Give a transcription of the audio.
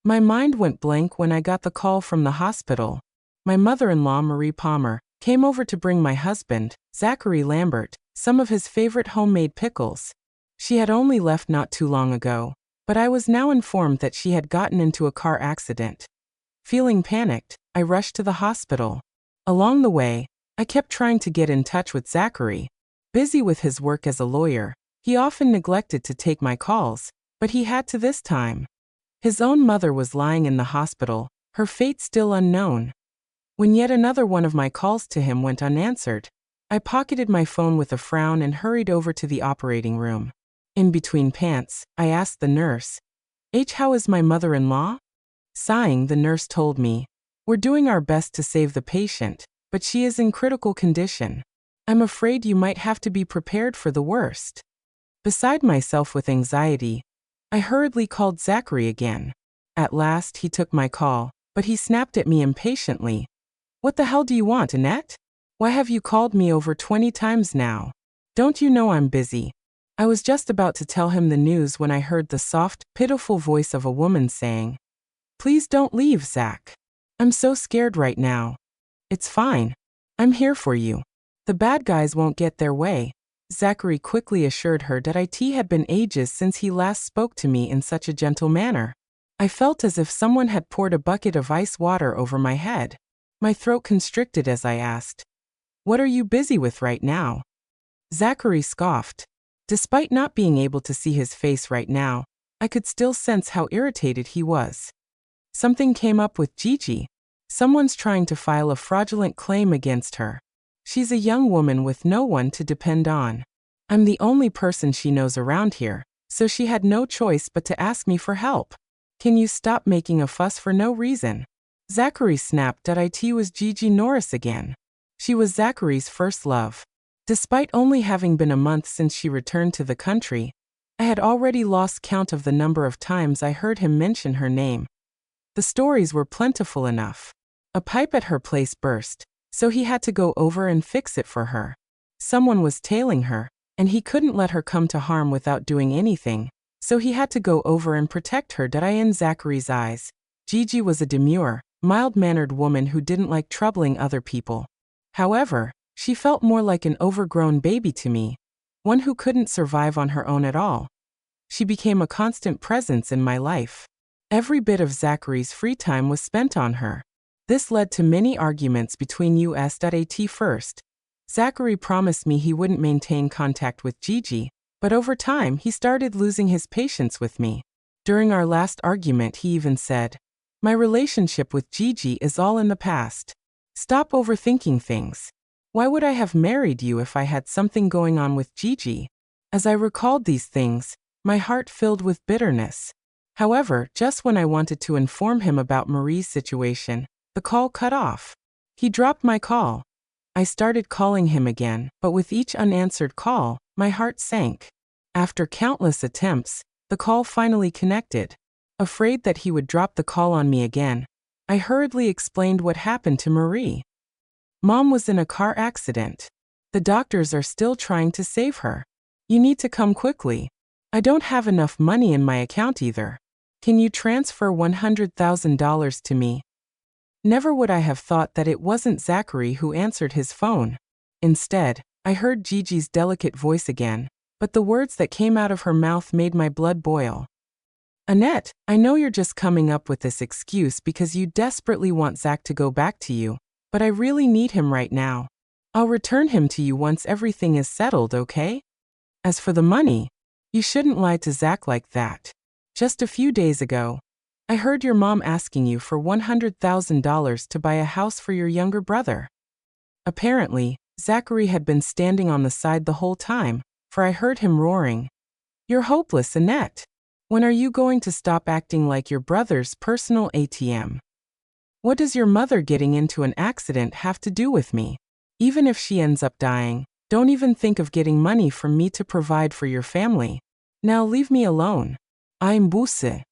My mind went blank when I got the call from the hospital. My mother-in-law, Marie Palmer, came over to bring my husband, Zachary Lambert, some of his favorite homemade pickles. She had only left not too long ago, but I was now informed that she had gotten into a car accident. Feeling panicked, I rushed to the hospital. Along the way, I kept trying to get in touch with Zachary. Busy with his work as a lawyer, he often neglected to take my calls, but he had to this time. His own mother was lying in the hospital, her fate still unknown. When yet another one of my calls to him went unanswered, I pocketed my phone with a frown and hurried over to the operating room. In between pants, I asked the nurse, "How is my mother-in-law?" Sighing, the nurse told me, "We're doing our best to save the patient, but she is in critical condition. I'm afraid you might have to be prepared for the worst." Beside myself with anxiety, I hurriedly called Zachary again. At last he took my call, but he snapped at me impatiently. "What the hell do you want, Annette? Why have you called me over 20 times now? Don't you know I'm busy?" I was just about to tell him the news when I heard the soft, pitiful voice of a woman saying, "Please don't leave, Zach. I'm so scared right now." "It's fine. I'm here for you. The bad guys won't get their way." Zachary quickly assured her that it had been ages since he last spoke to me in such a gentle manner. I felt as if someone had poured a bucket of ice water over my head. My throat constricted as I asked, "What are you busy with right now?" Zachary scoffed. Despite not being able to see his face right now, I could still sense how irritated he was. "Something came up with Gigi. Someone's trying to file a fraudulent claim against her. She's a young woman with no one to depend on. I'm the only person she knows around here, so she had no choice but to ask me for help. Can you stop making a fuss for no reason?" Zachary snapped that it was Gigi Norris again. She was Zachary's first love. Despite only having been a month since she returned to the country, I had already lost count of the number of times I heard him mention her name. The stories were plentiful enough. A pipe at her place burst, so he had to go over and fix it for her. Someone was tailing her, and he couldn't let her come to harm without doing anything, so he had to go over and protect her. In Zachary's eyes, Gigi was a demure, mild-mannered woman who didn't like troubling other people. However, she felt more like an overgrown baby to me, one who couldn't survive on her own at all. She became a constant presence in my life. Every bit of Zachary's free time was spent on her. This led to many arguments between us. At first, Zachary promised me he wouldn't maintain contact with Gigi, but over time he started losing his patience with me. During our last argument he even said, "My relationship with Gigi is all in the past. Stop overthinking things. Why would I have married you if I had something going on with Gigi?" As I recalled these things, my heart filled with bitterness. However, just when I wanted to inform him about Marie's situation, the call cut off. He dropped my call. I started calling him again, but with each unanswered call, my heart sank. After countless attempts, the call finally connected. Afraid that he would drop the call on me again, I hurriedly explained what happened to Marie. "Mom was in a car accident. The doctors are still trying to save her. You need to come quickly. I don't have enough money in my account either. Can you transfer $100,000 to me?" Never would I have thought that it wasn't Zachary who answered his phone. Instead, I heard Gigi's delicate voice again, but the words that came out of her mouth made my blood boil. "Annette, I know you're just coming up with this excuse because you desperately want Zach to go back to you, but I really need him right now. I'll return him to you once everything is settled, okay? As for the money, you shouldn't lie to Zach like that. Just a few days ago, I heard your mom asking you for $100,000 to buy a house for your younger brother." Apparently, Zachary had been standing on the side the whole time, for I heard him roaring, "You're hopeless, Annette. When are you going to stop acting like your brother's personal ATM? What does your mother getting into an accident have to do with me? Even if she ends up dying, don't even think of getting money from me to provide for your family. Now leave me alone. I'm Busse."